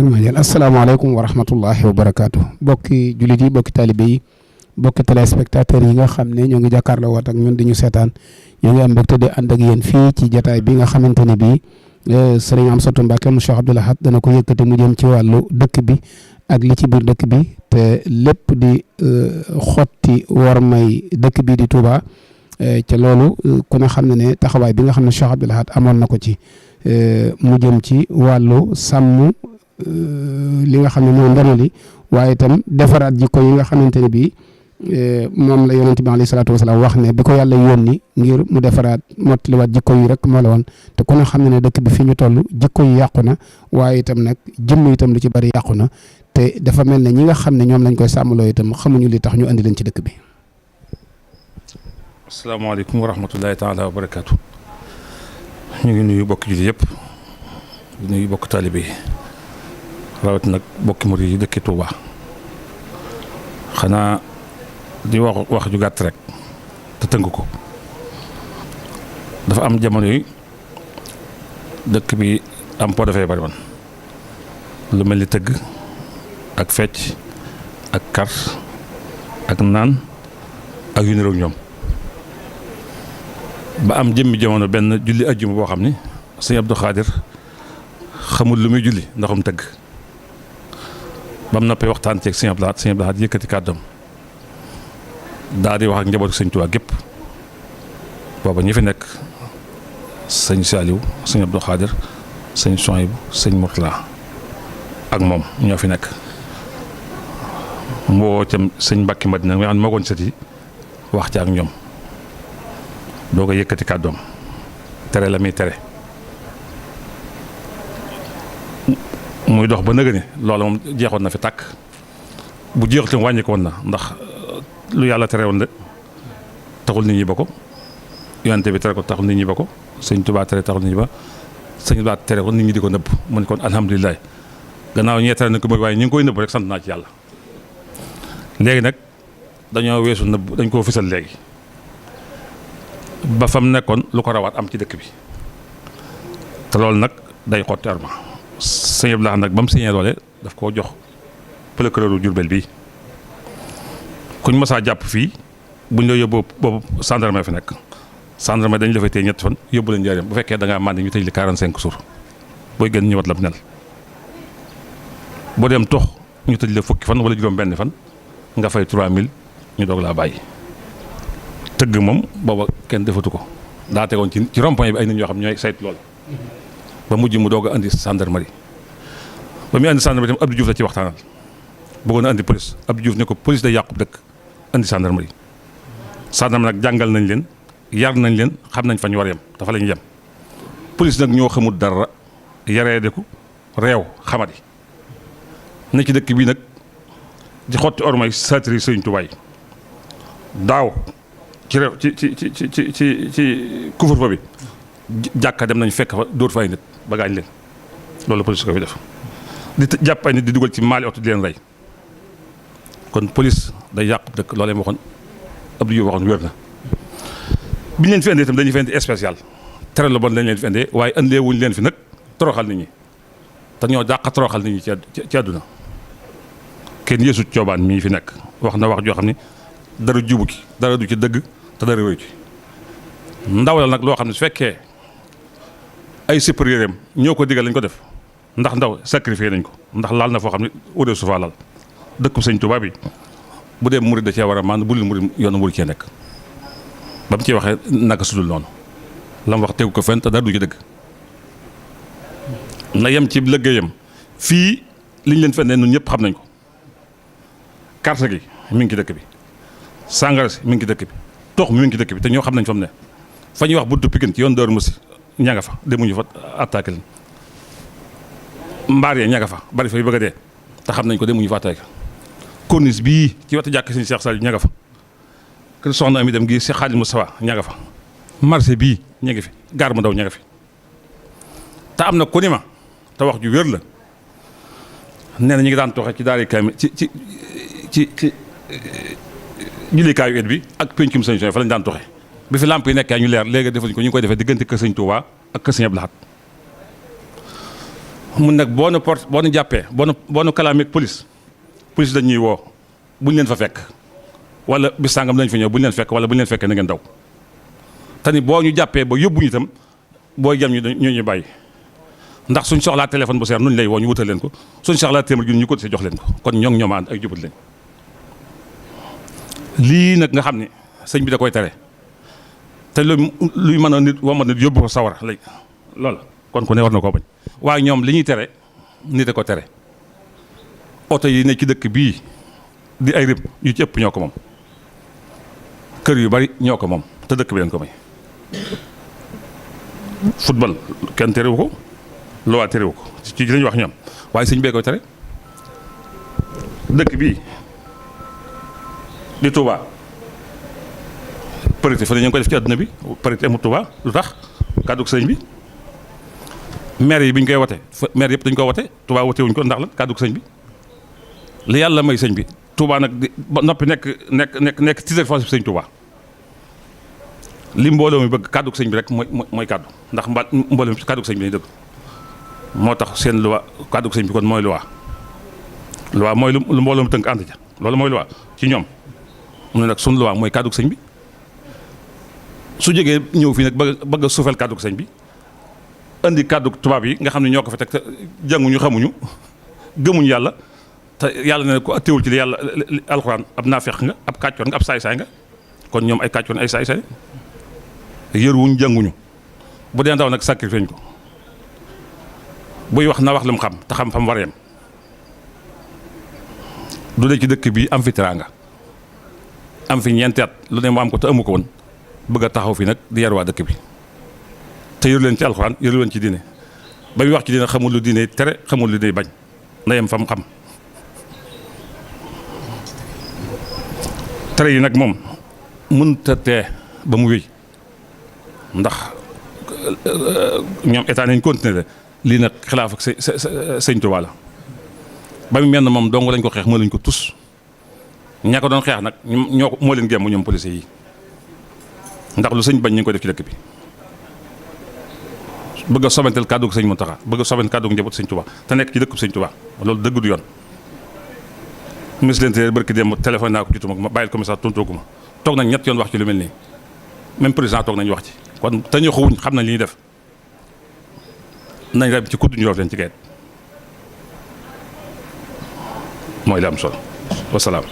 asalaamaaleykum wa rahmatullahi wa barakaatu bokki jullit yi bokki taalibe yi bokki téléspectateurs yi nga xam ne ñoo ngi jàkkaarloo waat ak ñun di ñu seetaan ñoo ngi am mbégte di ànd ak yéen fii ci jataay bi nga xamante ne bii sëriñ Amsatou Mbacke mu Cheikh Abdoul Ahad dana ko yëkkati mu jëm ci wàllu dëkk bi ak li ci biir dëkk bi te lépp di xotti war may dëkk bi di Touba ca loolu ku ne xam ne ne taxawaay bi nga xam ne Cheikh Abdoul Ahad amoon na ko ci mu jëm ci wàllu sàmm li nga xam ne mooy ndono li waaye itam defaraat jikko yi nga xamante ne bii moom la yonent bi alayhi salaatu wasalaam wax ne bi ko yàlla yónni ngir mu defaraat mottaliwaat jikko yi rek moo la woon te ku ne xam ne dëkk bi fi ñu toll jikko yi yàqu na waaye itam nag jëmm itam lu ci bari yàqu na te dafa mel ne ñi nga xam ne ñoom lañ koy sàmmaloo itam xamuñu li tax ñu andi leen ci dëkk bi. asalaamaaleykum wa rahmatullahi taala wa barakaatu. ñu ngi nuyu bokk jullit yëpp di nuyu bokk taalibe yi rawat nag bokki murid yi dëkki Touba xanaa di wax ju gàtt rek te tënk ko dafa am jamono yi dëkk bi am po dafay bari woon lu mel ni tëgg ak fecc ak kar ak naan ak yu niroog ñoom ba am jëmmi jamono benn julli ajjuma boo xam ni sëñ Abdou Khadir xamul lu muy julli ndaxum tëgg ba mu noppee waxtaan ceeg sëñ Abdou Lahad yëkkati kàddoom daal di wax ak njabootu sëñ Tuubaa gépp booba ñi fi nekk sëñ Saliou sëñ Abdou Khadir sëñ Souhaïbou sëñ Mourtala ak moom ñoo fi nekk mu woo itam sëñ Mbàkke Madina nga xam ne moo koon sët yi wax ci ak ñoom doo ko yëkkati kàddoom tere la muy tere muy dox ba nëgë ni loolu moom jeexoon na fi tàkk bu jeexul tam wàññi ko woon na ndax lu yàlla tere woon de taxul nit ñi ba ko yonente bi tere ko taxul nit ñi ba ko sëñ Tuubaa tere taxul nit ñi ba sëñ Tuubaa tere ko nit ñi di ko nëbb mu ne kon alhamdulilah gannaaw ñee tere nañ ko waaye ñu ngi koy nëbb rek sant naa ci yàlla léegi nag dañoo weesu nëbb dañ koo fisal léegi ba fam nekkoon lu ko rawaat am ci dëkk bi te loolu nag day xotti arma sëñ Abdou Lahad nag ba mu signé loole daf koo jox procureur Jurbel bii kuñ masaa jàpp fii buñ la yóbbu boobu gendarme fi nekk gendarme dañ la fay téye ñetti fan yóbbu leen njëriñ bu fekkee da ngaa màndi ñu tëj li 45 jours booy gën ñëwaat la nel boo dem tox ñu tëj la fukki fan wala juróom benn fan nga fay 3000 ñu doog laa bàyyi tëgg moom booba kenn defatu ko daa tegoon ci rond-point bi ay nit ñoo xam ñooy saytu lool ba mujj mu doog a andi gendarmerie ba muy andi gendarmerie tam Abdou Diouf la ci waxtaanal bëggoon a andi police Abdou Diouf ne ko police day yàqu dëkk andi gendarmerie nag jàngal nañ leen yar nañ leen xam nañ fa ñu war a yem dafa la ñu yem police nag ñoo xamul dara yaree deku réew xamadi ne ci dëkk bii nag di xotti ormay satiri Sëriñ Tuubaa daaw ci réew ci couvre-feu bi jàkka dem nañ fekk fa dóor fa ay nit ba gaañ leen loolu police ko fi def di jàpp ay nit di dugal ci maali oto di leen rey kon police day yàqu dëkk loolee ma waxoon Abdou Diouf waxoon wér na bi ñu leen fi indee itam dañuy fi indi spécial tere la bon lañ leen fi indee waaye indee wuñ leen fi nag toroxal nit ñi te ñoo dàq toroxal nit ñi ci àdduna kenn yéesut coobaan mii fi nekk wax na wax joo xam ni dara jubu ki dara du ci dëgg te dara wéy ci ndaw la nag loo xam ne su fekkee ay supérieur am ñoo ko digal lañ ko def ndax ndaw sacrifié nañ ko ndax laal na foo xam ne aude sufa laal dëkku sëñ Tuubaa bi bu dee murid da cee war a maan bu dul murid yoonu murid cee nekk ba mu ciy waxee naka sudul noonu la mu wax tegu ko fenn te dara du ci dëgg na yem ci liggéeyam fii liñ leen fenn ñun ñëpp xam nañ ko carte gi mi ngi ci dëkk bi sàngara si mi ngi ci dëkk bi tox mi ngi ci dëkk bi te ñoo xam nañ fa mu ne fa ñuy wax buntu Pikine ci yoon Daaru Musi ña nga fa demuñu fa attaqué leen mbaar yee ña nga fa bari fa yu bëgg a dee te xam nañ ko demuñu fa attaqué corniche bii ci wetu jàkk Sëñ Cheikh Saliou ña nga fa kër soxna Ami dem gi si Xaadim Moustapha ña nga fa marché bii ña ngi fi gaar mu ndaw ña nga fi te am na ku ni ma te wax ju wér la nee na ñu ngi daan toxe ci daari kaami ci jullikaayu et bi ak pencum sëñ fa lañ daan toxe bi fi lamp yi nekkee ñu leer léegi defuñ ko ñu ngi koy defee diggante kër sëñ Touba ak kër sëñ Abdou Lahad mun nag boo nu jàppee boo nu kalaamee police dañuy woo buñ leen fa fekk wala bis sàngam dañ fa ñëw buñ leen fekk wala buñ leen fekkee na ngeen daw te ni boo ñu jàppee ba yóbbuñu itam booy jam ñu bàyyi ndax suñ soxlaa téléphone bu seer nuñ lay woo ñu wutal leen ko suñ soxlaa téeméer junni ñu ko si jox leen ko kon ñoom ànd ay jubut lañ lii nag nga xam ne sëñ bi da koy tere te luy mën a nit wama nit yóbbu ko sawara lay loolu kon ku ne war na koo bañ waaye ñoom li ñuy tere nit a ko tere oto yi ne ci dëkk bii di ay rib yu ci ëpp ñoo ko moom kër yu bari ñoo ko moom te dëkk bi leen ko may football kenn terewu ko loi terewu ko ci lañu wax ñoom waaye sëñ bee koy tere dëkk bii di Touba parité fa ne ñu ngi ko def ci àdduna bi parité amul Touba lu tax kàddug sëñ bi maire yi bi ñu koy wote maire yëpp dañu ko wote Touba wote wuñ ko ndax la kàddug sëñ bi li yàlla may sëñ bi Touba nag di ba noppi nekk titre foncier bi sëñ Touba li mbooloo mi bëgg kàddug sëñ bi rek mooy kàddu ndax mbooloo mi kàddug sëñ bi lañu dëgg moo tax seen loi kàddug sëñ bi kon mooy loi mooy lu mbooloo mi tënk ànd ja loolu mooy loi ci ñoom mu ne nag suñu loi mooy kàddug sëñ bi su jógee ñëw fii nag bëgg a suufeel kàddug sëñ bi indi kàddug tubaab yi nga xam ne ñoo ko fa teg te jànguñu xamuñu gëmuñu yàlla te yàlla ne ko teewul ci li yàlla alxuraan ab naafeq nga ab kàccoor nga ab saay-saay nga kon ñoom ay kàccoor ay saay-saay yëruwuñ jànguñu bu dee ndaw nag sacrifice ko buy wax na wax lu mu xam te xam fa mu war a yem du dee ci dëkk bi am fi teraanga am fi ñeenti at lu ne mu am ko te amu ko woon bëgg a taxaw fi nag di yar waa dëkk bi te yëru leen ci alxuraan yëru leen ci diine ba muy wax ci diine xamul lu diine tere xamul lu diine bañ na yem fa mu xam tere yi nag moom mënta tee ba mu wéy ndax ñoom état nañ continuer lii nag xilaaf ak sëñ Tuubaa la ba mu mel ne moom dong lañ ko xeex moo lañ ko tus ña ko doon xeex nag moo leen gémm ñoom policiers yi ndax lu sëñ bañ ñu ngi ko def ci dëkk bi bëgg a sobentel kàddu sëñ Muntaxa bëgg a sobentel kàddu njaboot sëñ Tuubaa te nekk ci dëkk sëñ Tuubaa loolu dëgg du yoon ministre de l'Intérieur barki démb téléphone naa ko jotuma ma bàyyil commissaire tontoogu ma toog nañ ñett yoon wax ci lu mel nii même président toog nañu wax ci kon te ñu xawuñ xam nañ li ñuy def nañ dem ci kudd ñu roof leen ci kayit mooy li am solo wasalaam